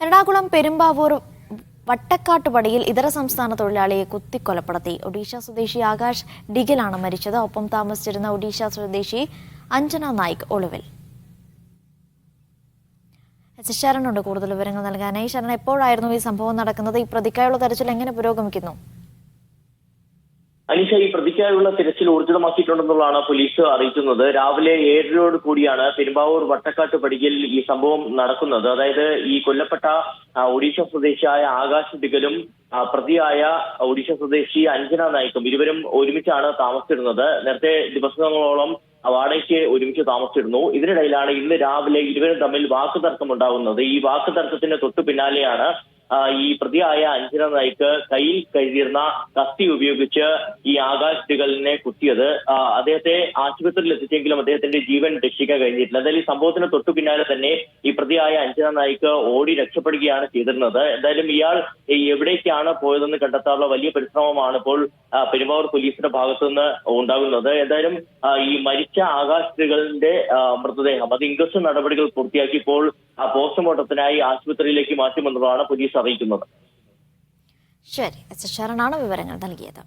എറണാകുളം പെരുമ്പാവൂർ വട്ടക്കാട്ടുപടിയിൽ ഇതര സംസ്ഥാന തൊഴിലാളിയെ കുത്തിക്കൊലപ്പെടുത്തി. ഒഡീഷ സ്വദേശി ആകാശ് ഡിഗലാണ് മരിച്ചത്. ഒപ്പം താമസിച്ചിരുന്ന ഒഡീഷ സ്വദേശി അഞ്ജന നായിക് ഒളിവിൽ. ശരണുണ്ട് കൂടുതൽ വിവരങ്ങൾ നൽകാനായി. ശരൺ, എപ്പോഴായിരുന്നു ഈ സംഭവം നടക്കുന്നത്? ഈ പ്രതിക്കായുള്ള തെരച്ചിൽ എങ്ങനെ പുരോഗമിക്കുന്നു? അനീഷ, ഈ പ്രതിക്കായുള്ള തിരച്ചിൽ ഊർജിതമാക്കിയിട്ടുണ്ടെന്നുള്ളതാണ് പോലീസ് അറിയിക്കുന്നത്. രാവിലെ 7:00 കൂടിയാണ് പെരുമ്പാവൂർ വട്ടക്കാട്ട് പടിയിൽ ഈ സംഭവം നടക്കുന്നത്. അതായത് ഈ കൊല്ലപ്പെട്ട ഒഡീഷ സ്വദേശിയായ ആകാശ് ഡിഗലും പ്രതിയായ ഒഡീഷ സ്വദേശി അഞ്ജന നായിക്കും ഇരുവരും ഒരുമിച്ചാണ് താമസിച്ചിരുന്നത്. നേരത്തെ ദിവസങ്ങളോളം വാടകയ്ക്ക് ഒരുമിച്ച് താമസിച്ചിരുന്നു. ഇതിനിടയിലാണ് ഇന്ന് രാവിലെ ഇരുവരും തമ്മിൽ വാക്കുതർക്കം ഉണ്ടാകുന്നത്. ഈ വാക്കുതർക്കത്തിന് തൊട്ടു പിന്നാലെയാണ് ഈ പ്രതിയായ അഞ്ജന നായിക്ക് കയ്യിൽ കരുതിയിരുന്ന കത്തി ഉപയോഗിച്ച് ഈ ആകാശ് ഡിഗലിനെ കുത്തിയത്. അദ്ദേഹത്തെ ആശുപത്രിയിൽ എത്തിച്ചെങ്കിലും അദ്ദേഹത്തിന്റെ ജീവൻ രക്ഷിക്കാൻ കഴിഞ്ഞിട്ടില്ല. എന്തായാലും ഈ സംഭവത്തിന് തൊട്ടു പിന്നാലെ തന്നെ ഈ പ്രതിയായ അഞ്ജന നായിക്ക് ഓടി രക്ഷപ്പെടുകയാണ് ചെയ്തിരുന്നത്. എന്തായാലും ഇയാൾ എവിടേക്കാണ് പോയതെന്ന് കണ്ടെത്താനുള്ള വലിയ പരിശ്രമമാണ് ഇപ്പോൾ പെരുമ്പാവൂർ പോലീസിന്റെ ഭാഗത്തുനിന്ന് ഉണ്ടാകുന്നത്. എന്തായാലും ഈ മരിച്ച ആകാശ് ഡിഗലിന്റെ മൃതദേഹം അത് ഇൻക്വസ്റ്റ് നടപടികൾ പൂർത്തിയാക്കി ഇപ്പോൾ പോസ്റ്റ്മോർട്ടത്തിനായി ആശുപത്രിയിലേക്ക് മാറ്റുമെന്നുള്ളതാണ് പോലീസ് അറിയിക്കുന്നത്. ശരി, ശരണാണ് വിവരങ്ങൾ നൽകിയത്.